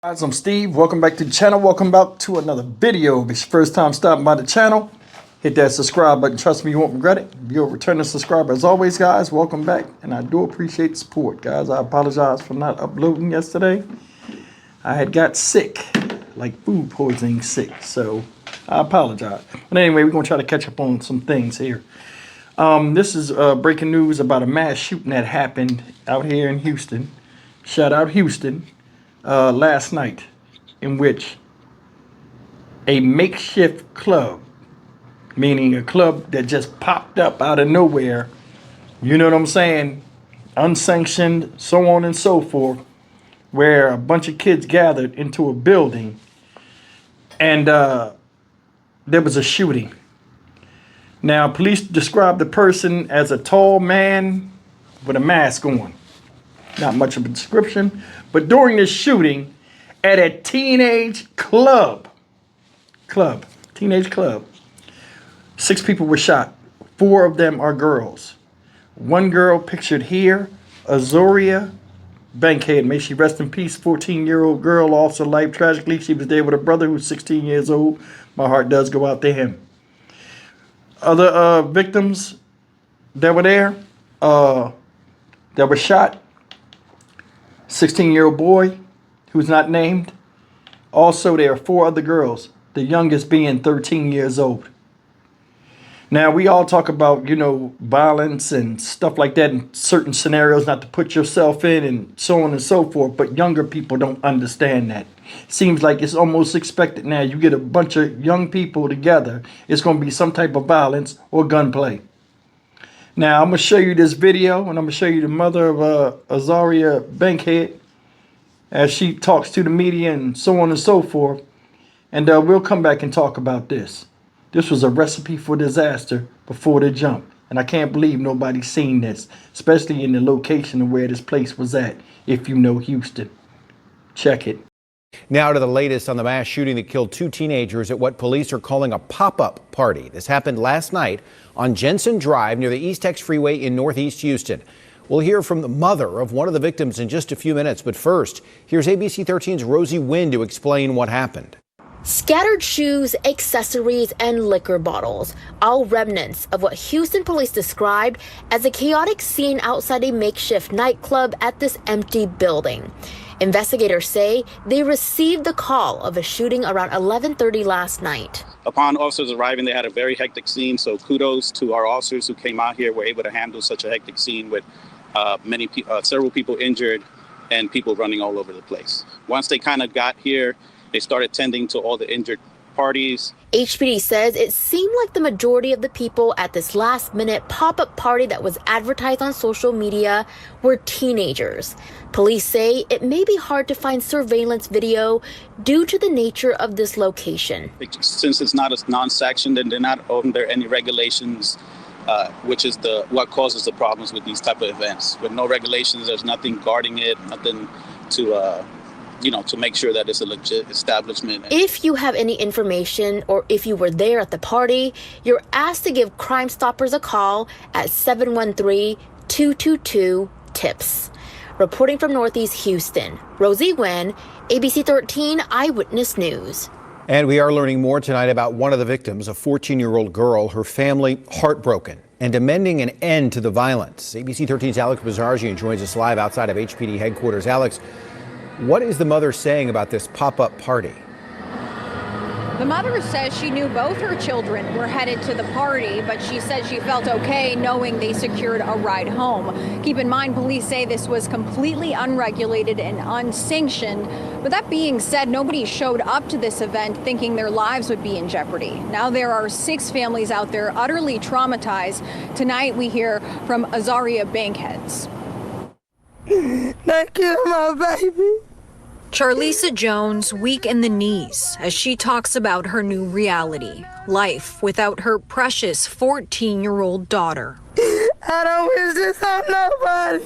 Guys, I'm Steve. Welcome back to the channel. Welcome back to another video. If it's your first time stopping by the channel, hit that subscribe button. Trust me, you won't regret it. If you're a returning subscriber, as always, guys, welcome back. And I do appreciate the support, guys. I apologize for not uploading yesterday. I had got sick, like food poisoning sick. So I apologize. But anyway, we're going to try to catch up on some things here. This is breaking news about a mass shooting that happened out here in Houston. Shout out Houston. Last night, in which a makeshift club, meaning a club that just popped up out of nowhere, you know what I'm saying, unsanctioned, so on and so forth, where a bunch of kids gathered into a building and there was a shooting. Now, police described the person as a tall man with a mask on. Not much of a description, but during this shooting at a teenage club, 6 people were shot. 4 of them are girls. One girl pictured here, Azoria Bankhead, may she rest in peace, 14-year-old girl, lost her life tragically. She was there with her brother who's 16 years old. My heart does go out to him. Other victims that were there, that were shot, 16-year-old boy who's not named. Also, there are 4 other girls, the youngest being 13 years old. Now, we all talk about, violence and stuff like that in certain scenarios, not to put yourself in and so on and so forth, but younger people don't understand that. Seems like it's almost expected now. You get a bunch of young people together, it's going to be some type of violence or gunplay. Now, I'm going to show you this video, and I'm going to show you the mother of Azaria Bankhead as she talks to the media and so on and so forth. And we'll come back and talk about this. This was a recipe for disaster before the jump. And I can't believe nobody's seen this, especially in the location of where this place was at, if you know Houston. Check it. Now to the latest on the mass shooting that killed 2 teenagers at what police are calling a pop-up party. This happened last night on Jensen Drive near the East Tex Freeway in Northeast Houston. We'll hear from the mother of one of the victims in just a few minutes. But first, here's ABC 13's Rosie Wynn to explain what happened. Scattered shoes, accessories, and liquor bottles, all remnants of what Houston police described as a chaotic scene outside a makeshift nightclub at this empty building. Investigators say they received the call of a shooting around 11:30 last night. Upon officers arriving, they had a very hectic scene, so kudos to our officers who came out here, were able to handle such a hectic scene with several people injured and people running all over the place. Once they kind of got here, they started tending to all the injured parties. HPD says it seemed like the majority of the people at this last-minute pop-up party that was advertised on social media were teenagers. Police say it may be hard to find surveillance video due to the nature of this location. Since it's not a non-sanctioned and they're not under any regulations, which is what causes the problems with these type of events. With no regulations, there's nothing guarding it, nothing to to make sure that it's a legit establishment. If you have any information or if you were there at the party, you're asked to give Crime Stoppers a call at 713-222-TIPS. Reporting from Northeast Houston, Rosie Wynn, ABC 13 Eyewitness News. And we are learning more tonight about one of the victims, a 14-year-old girl, her family heartbroken and demanding an end to the violence. ABC 13's Alex Bazarjian joins us live outside of HPD headquarters. Alex, what is the mother saying about this pop-up party? The mother says she knew both her children were headed to the party, but she said she felt okay knowing they secured a ride home. Keep in mind, police say this was completely unregulated and unsanctioned. But that being said, nobody showed up to this event thinking their lives would be in jeopardy. Now there are 6 families out there utterly traumatized. Tonight we hear from Azaria Bankheads. They killed my baby. Charlisa Jones weak in the knees as she talks about her new reality, life without her precious 14-year-old daughter. I don't wish this on nobody.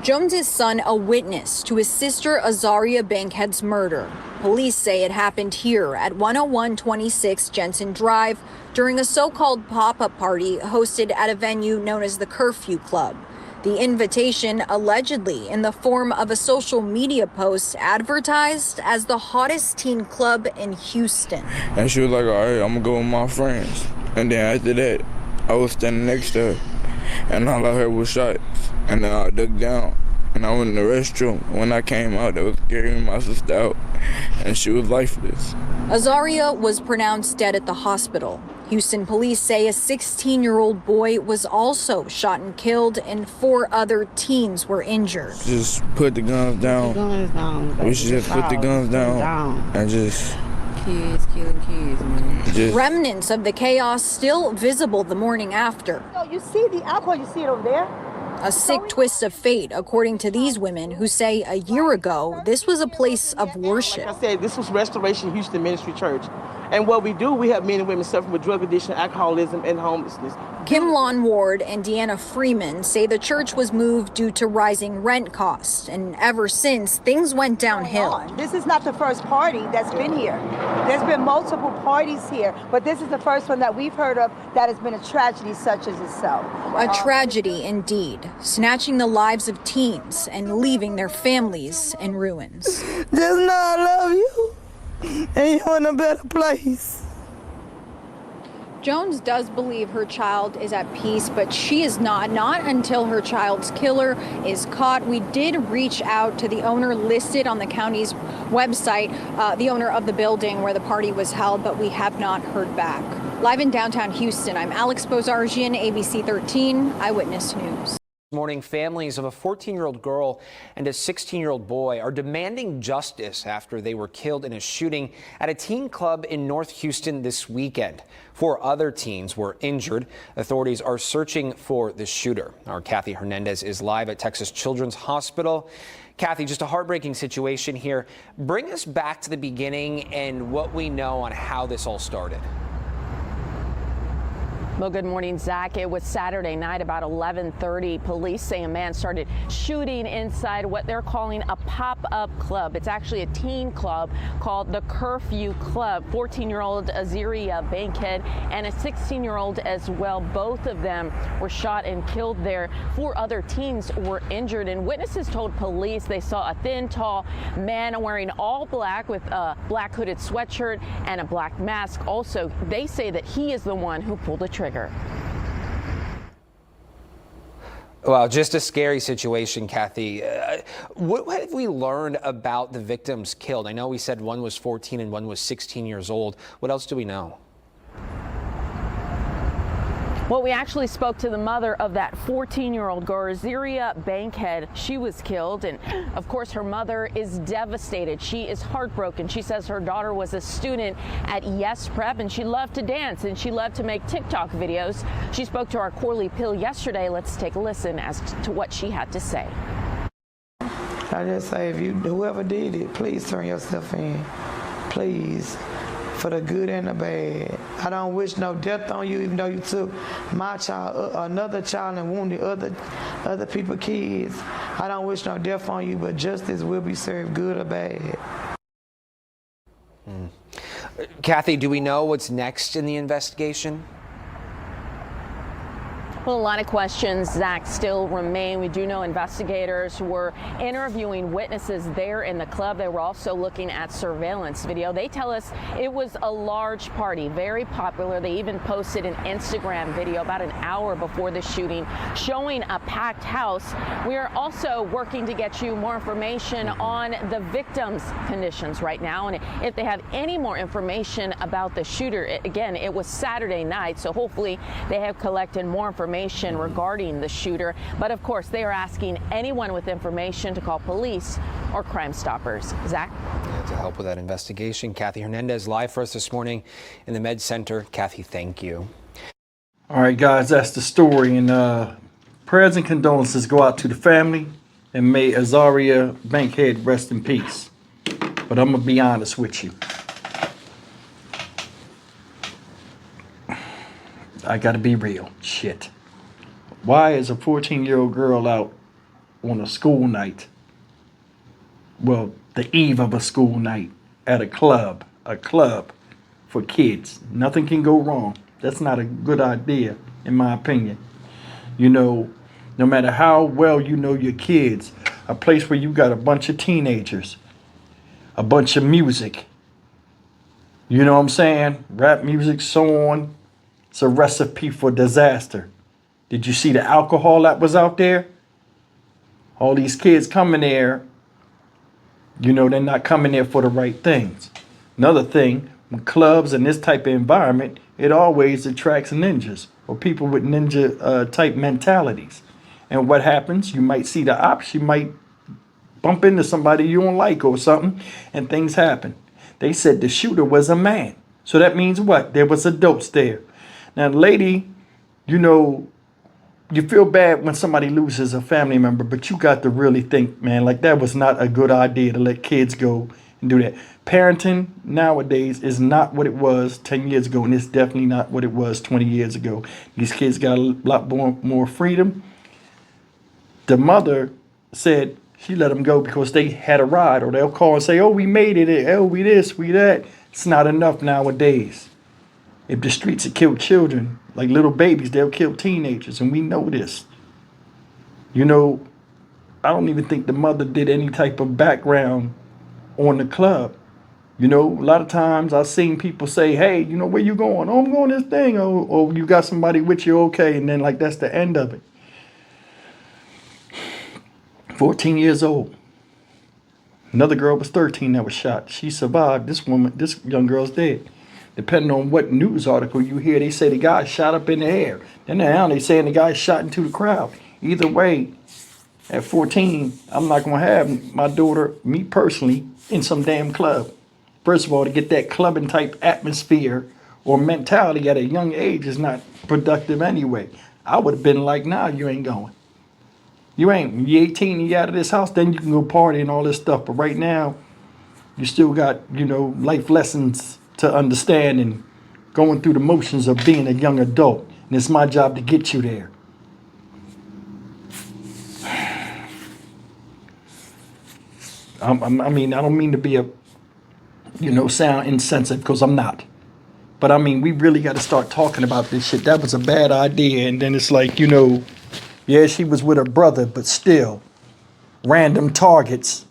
Jones's son a witness to his sister Azaria Bankhead's murder. Police say it happened here at 10126 Jensen Drive during a so-called pop-up party hosted at a venue known as the Curfew Club. The invitation allegedly in the form of a social media post advertised as the hottest teen club in Houston. And she was like, all right, I'm gonna go with my friends. And then after that, I was standing next to her, and all I heard was shots. And then I dug down, and I went in the restroom. When I came out, they was carrying my sister out, and she was lifeless. Azaria was pronounced dead at the hospital. Houston police say a 16-year-old boy was also shot and killed, and 4 other teens were injured. Just put the guns down. We should just put the guns down and just... Kids killing kids, man. Remnants of the chaos still visible the morning after. So you see the alcohol, you see it over there? A sick twist of fate, according to these women who say a year ago, this was a place of worship. Like I said, this was Restoration Houston Ministry Church. And what we do, we have men and women suffering with drug addiction, alcoholism, and homelessness. Kim Lon Ward and Deanna Freeman say the church was moved due to rising rent costs, and ever since, things went downhill. This is not the first party that's been here. There's been multiple parties here, but this is the first one that we've heard of that has been a tragedy such as itself. A tragedy indeed, snatching the lives of teens and leaving their families in ruins. Just know I love you, and you're in a better place. Jones does believe her child is at peace, but she is not until her child's killer is caught. We did reach out to the owner listed on the county's website, the owner of the building where the party was held, but we have not heard back. Live in downtown Houston, I'm Alex Bozargian, ABC 13 Eyewitness News. Morning, families of a 14-year-old girl and a 16-year-old boy are demanding justice after they were killed in a shooting at a teen club in North Houston this weekend. 4 other teens were injured. Authorities are searching for the shooter. Our Kathy Hernandez is live at Texas Children's Hospital. Kathy, just a heartbreaking situation here. Bring us back to the beginning and what we know on how this all started. Well, good morning, Zach. It was Saturday night about 11:30. Police say a man started shooting inside what they're calling a pop-up club. It's actually a teen club called the Curfew Club. 14-year-old Azaria Bankhead and a 16-year-old as well. Both of them were shot and killed there. 4 other teens were injured, and witnesses told police they saw a thin, tall man wearing all black with a black hooded sweatshirt and a black mask. Also, they say that he is the one who pulled the trigger. Well, just a scary situation, Kathy. What have we learned about the victims killed? I know we said one was 14 and one was 16 years old. What else do we know? Well, we actually spoke to the mother of that 14-year-old girl, Azaria Bankhead. She was killed, and of course her mother is devastated. She is heartbroken. She says her daughter was a student at Yes Prep, and she loved to dance, and she loved to make TikTok videos. She spoke to our Corley Pill yesterday. Let's take a listen as to what she had to say. I just say, if whoever did it, please turn yourself in, please. For the good and the bad. I don't wish no death on you, even though you took my child, another child, and wounded other people's kids. I don't wish no death on you, but justice will be served, good or bad. Kathy, do we know what's next in the investigation? Well, a lot of questions, Zach, still remain. We do know investigators were interviewing witnesses there in the club. They were also looking at surveillance video. They tell us it was a large party, very popular. They even posted an Instagram video about an hour before the shooting showing a packed house. We are also working to get you more information on the victims' conditions right now, and if they have any more information about the shooter. Again, it was Saturday night, so hopefully they have collected more information regarding the shooter. But of course, they are asking anyone with information to call police or Crime Stoppers. Zach? To help with that investigation, Kathy Hernandez live for us this morning in the Med Center. Kathy, thank you. All right, guys, that's the story. And prayers and condolences go out to the family, and may Azaria Bankhead rest in peace. But I'm going to be honest with you. I got to be real. Shit. Why is a 14-year-old girl out on a school night, well, the eve of a school night, at a club for kids? Nothing can go wrong. That's not a good idea, in my opinion. You know, No matter how well you know your kids, a place where you got a bunch of teenagers, a bunch of music. You know what I'm saying? Rap music, so on. It's a recipe for disaster. Did you see the alcohol that was out there? All these kids coming there, you know, they're not coming there for the right things. Another thing, with clubs and this type of environment, it always attracts ninjas or people with ninja type mentalities. And what happens? You might see the ops, you might bump into somebody you don't like or something, and things happen. They said the shooter was a man. So that means what? There was adults there. Now, lady, you know, you feel bad when somebody loses a family member, but you got to really think, man, like that was not a good idea to let kids go and do that. Parenting nowadays is not what it was 10 years ago, and it's definitely not what it was 20 years ago. These kids got a lot more freedom. The mother said she let them go because they had a ride, or they'll call and say, oh, we made it, oh, we this, we that. It's not enough nowadays. If the streets have killed children, like little babies, they'll kill teenagers, and we know this. You know, I don't even think the mother did any type of background on the club. You know, a lot of times I've seen people say, hey, you know, where you going? Oh, I'm going this thing. Or you got somebody with you, okay, and then like that's the end of it. 14 years old. Another girl was 13 that was shot. She survived. This young girl's dead. Depending on what news article you hear, they say the guy shot up in the air. Then now they saying the guy shot into the crowd. Either way, at 14, I'm not going to have my daughter, me personally, in some damn club. First of all, to get that clubbing type atmosphere or mentality at a young age is not productive anyway. I would have been like, nah, you ain't going. You ain't. When you're 18 and you're out of this house, then you can go party and all this stuff. But right now, you still got, you know, life lessons to understand and going through the motions of being a young adult. And it's my job to get you there. I mean, I don't mean to be sound insensitive, because I'm not. But I mean, we really got to start talking about this shit. That was a bad idea. And then it's like, you know, yeah, she was with her brother, but still, random targets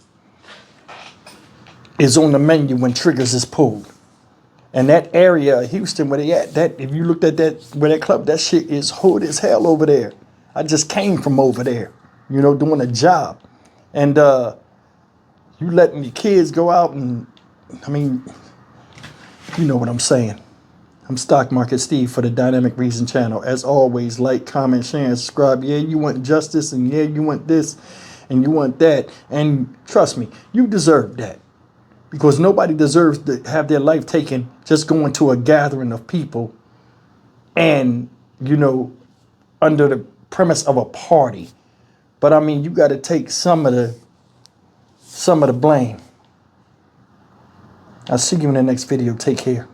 is on the menu when triggers is pulled. And that area of Houston where they at, that if you looked at that club, that shit is hood as hell over there. I just came from over there, you know, doing a job. And you letting your kids go out and, I mean, you know what I'm saying. I'm Stock Market Steve for the Dynamic Reason channel. As always, like, comment, share, and subscribe. Yeah, you want justice, and yeah, you want this, and you want that. And trust me, you deserve that. Because nobody deserves to have their life taken just going to a gathering of people and, you know, under the premise of a party. But I mean, you got to take some of the blame. I'll see you in the next video. Take care.